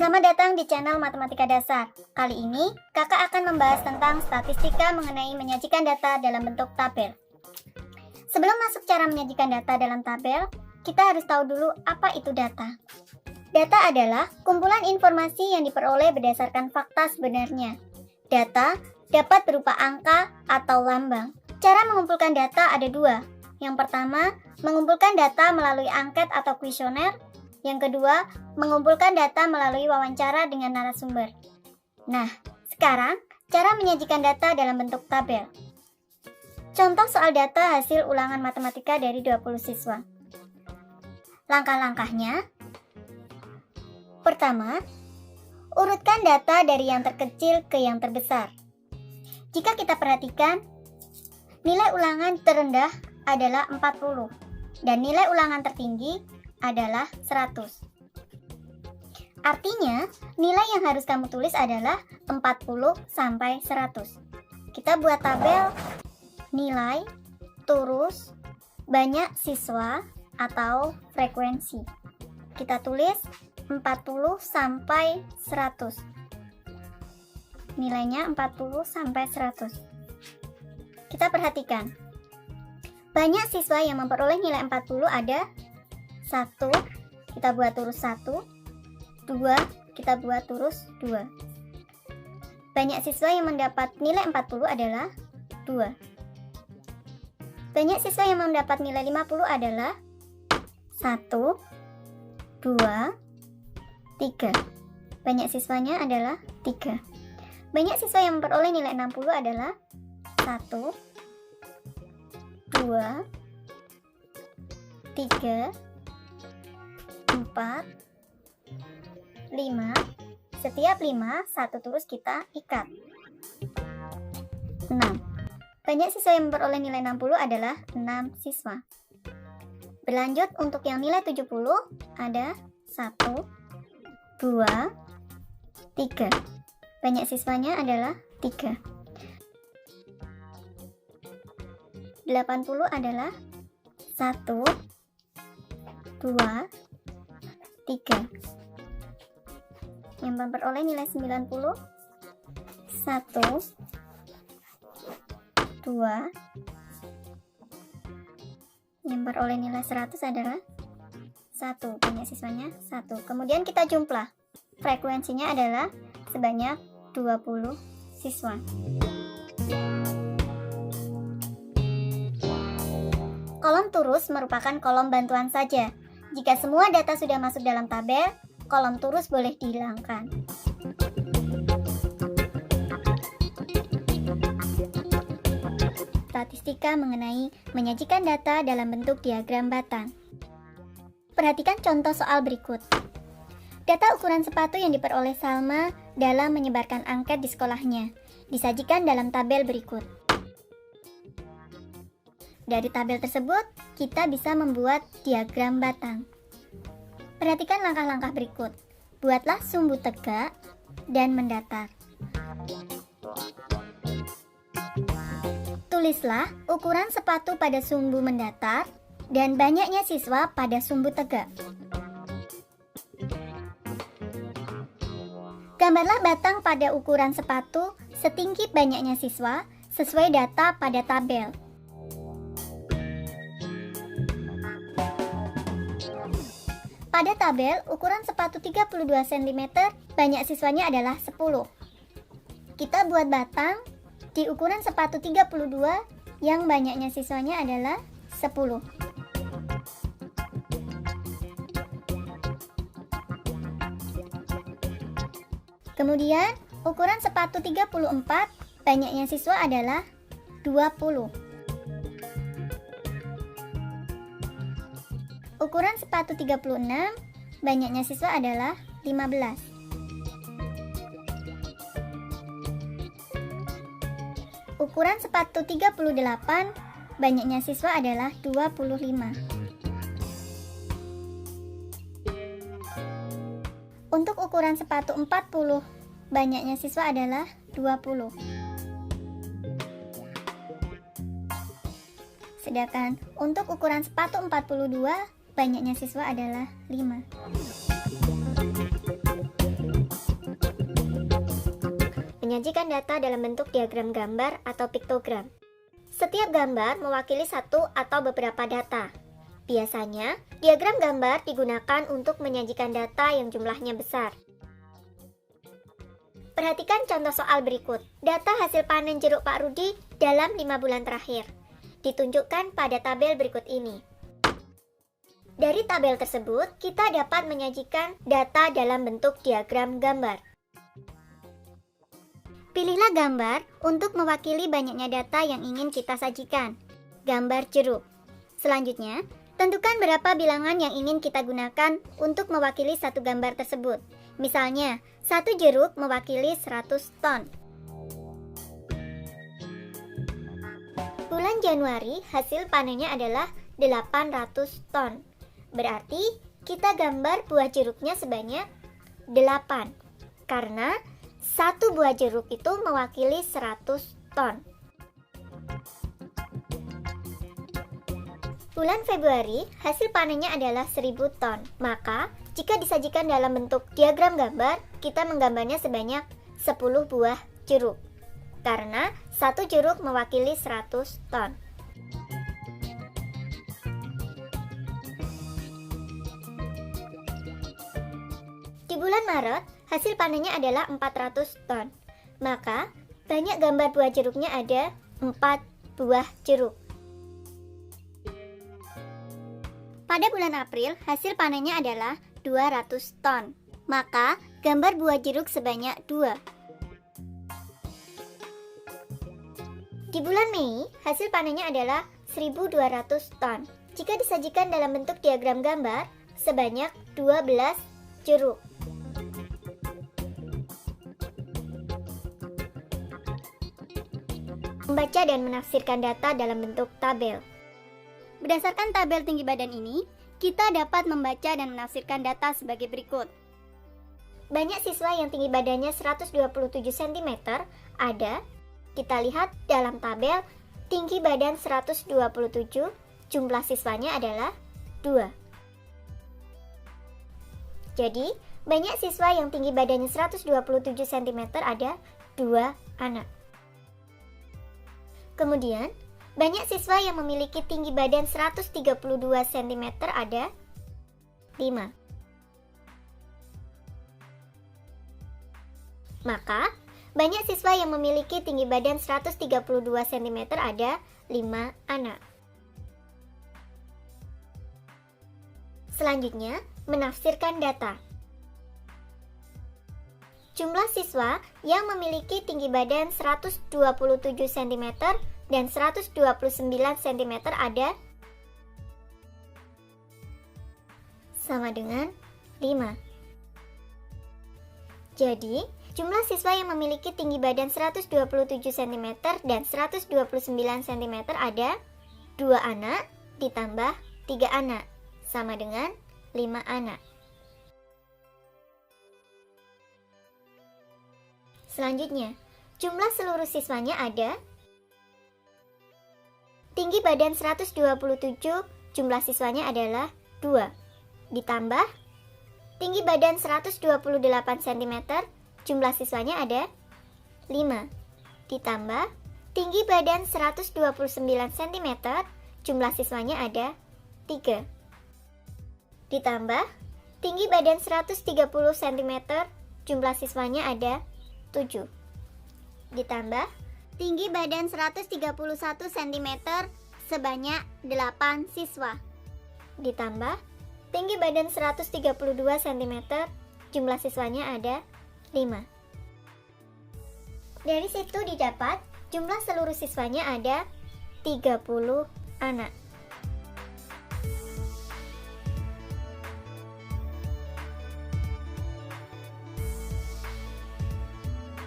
Selamat datang di channel Matematika Dasar. Kali ini, kakak akan membahas tentang statistika mengenai menyajikan data dalam bentuk tabel. Sebelum masuk cara menyajikan data dalam tabel, kita harus tahu dulu apa itu data. Data adalah kumpulan informasi yang diperoleh berdasarkan fakta sebenarnya. Data dapat berupa angka atau lambang. Cara mengumpulkan data ada dua. Yang pertama, mengumpulkan data melalui angket atau kuesioner. Yang kedua, mengumpulkan data melalui wawancara dengan narasumber. Nah, sekarang cara menyajikan data dalam bentuk tabel. Contoh soal data hasil ulangan matematika dari 20 siswa. Langkah-langkahnya. Pertama, urutkan data dari yang terkecil ke yang terbesar. Jika kita perhatikan, nilai ulangan terendah adalah 40 dan nilai ulangan tertinggi adalah 100. Artinya, nilai yang harus kamu tulis adalah 40 sampai 100. Kita buat tabel nilai, turus, banyak siswa atau frekuensi. Kita tulis 40 sampai 100. Nilainya 40 sampai 100. Kita perhatikan. Banyak siswa yang memperoleh nilai 40 ada 1, kita buat turus 1, 2, kita buat turus 2. Banyak siswa yang mendapat nilai 40 adalah 2. Banyak siswa yang mendapat nilai 50 adalah 1, 2, 3. Banyak siswanya adalah 3. Banyak siswa yang memperoleh nilai 60 adalah 1, 2, 3, 4, 5. Setiap 5, satu turus kita ikat. 6. Banyak siswa yang memperoleh nilai 60 adalah 6 siswa. Berlanjut untuk yang nilai 70 ada 1, 2, 3. Banyak siswanya adalah 3. 80 adalah 1, 2, 3. Yang memperoleh nilai 90 1, 2. Yang memperoleh nilai 100 adalah 1. Banyak siswanya 1. Kemudian kita jumlah. Frekuensinya adalah sebanyak 20 siswa. Kolom turus merupakan kolom bantuan saja. Jika semua data sudah masuk dalam tabel, kolom turus boleh dihilangkan. Statistika mengenai menyajikan data dalam bentuk diagram batang. Perhatikan contoh soal berikut. Data ukuran sepatu yang diperoleh Salma dalam menyebarkan angket di sekolahnya disajikan dalam tabel berikut. Dari tabel tersebut, kita bisa membuat diagram batang. Perhatikan langkah-langkah berikut. Buatlah sumbu tegak dan mendatar. Tulislah ukuran sepatu pada sumbu mendatar dan banyaknya siswa pada sumbu tegak. Gambarlah batang pada ukuran sepatu setinggi banyaknya siswa sesuai data pada tabel. Pada tabel, ukuran sepatu 32 cm, banyak siswanya adalah 10. Kita buat batang di ukuran sepatu 32 yang banyaknya siswanya adalah 10. Kemudian, ukuran sepatu 34, banyaknya siswa adalah 20. Ukuran sepatu 36, banyaknya siswa adalah 15. Ukuran sepatu 38, banyaknya siswa adalah 25. Untuk ukuran sepatu 40, banyaknya siswa adalah 20. Sedangkan untuk ukuran sepatu 42, banyaknya siswa adalah 5. menyajikan data dalam bentuk diagram gambar atau piktogram. Setiap gambar mewakili satu atau beberapa data. Biasanya, diagram gambar digunakan untuk menyajikan data yang jumlahnya besar. Perhatikan contoh soal berikut. Data hasil panen jeruk Pak Rudi dalam 5 bulan terakhir. Ditunjukkan pada tabel berikut ini. Dari tabel tersebut, kita dapat menyajikan data dalam bentuk diagram gambar. Pilihlah gambar untuk mewakili banyaknya data yang ingin kita sajikan. Gambar jeruk. Selanjutnya, tentukan berapa bilangan yang ingin kita gunakan untuk mewakili satu gambar tersebut. Misalnya, satu jeruk mewakili 100 ton. Bulan Januari, hasil panennya adalah 800 ton. Berarti, kita gambar buah jeruknya sebanyak 8. Karena, satu buah jeruk itu mewakili 100 ton. Bulan Februari, hasil panennya adalah 1000 ton. Maka, jika disajikan dalam bentuk diagram gambar, kita menggambarnya sebanyak 10 buah jeruk. Karena satu jeruk mewakili 100 ton. Di bulan Maret, hasil panennya adalah 400 ton. Maka, banyak gambar buah jeruknya ada 4 buah jeruk. Pada bulan April, hasil panennya adalah 200 ton. Maka, gambar buah jeruk sebanyak 2. Di bulan Mei, hasil panennya adalah 1200 ton. Jika disajikan dalam bentuk diagram gambar, sebanyak 12 jeruk. Membaca dan menafsirkan data dalam bentuk tabel. Berdasarkan tabel tinggi badan ini, kita dapat membaca dan menafsirkan data sebagai berikut. Banyak siswa yang tinggi badannya 127 cm ada, kita lihat dalam tabel, tinggi badan 127, jumlah siswanya adalah 2. Jadi, banyak siswa yang tinggi badannya 127 cm ada 2 anak. Kemudian, banyak siswa yang memiliki tinggi badan 132 cm ada 5. Maka, banyak siswa yang memiliki tinggi badan 132 cm ada 5 anak. Selanjutnya, menafsirkan data. Jumlah siswa yang memiliki tinggi badan 127 cm dan 129 cm ada sama dengan 5. Jadi, jumlah siswa yang memiliki tinggi badan 127 cm dan 129 cm ada 2 anak ditambah 3 anak, sama dengan 5 anak. Selanjutnya, jumlah seluruh siswanya ada tinggi badan 127, jumlah siswanya adalah 2, ditambah tinggi badan 128 cm, jumlah siswanya ada 5, ditambah tinggi badan 129 cm, jumlah siswanya ada 3, ditambah tinggi badan 130 cm, jumlah siswanya ada 7, ditambah tinggi badan 131 cm sebanyak 8 siswa, ditambah tinggi badan 132 cm, jumlah siswanya ada 5. Dari situ didapat jumlah seluruh siswanya ada 30 anak.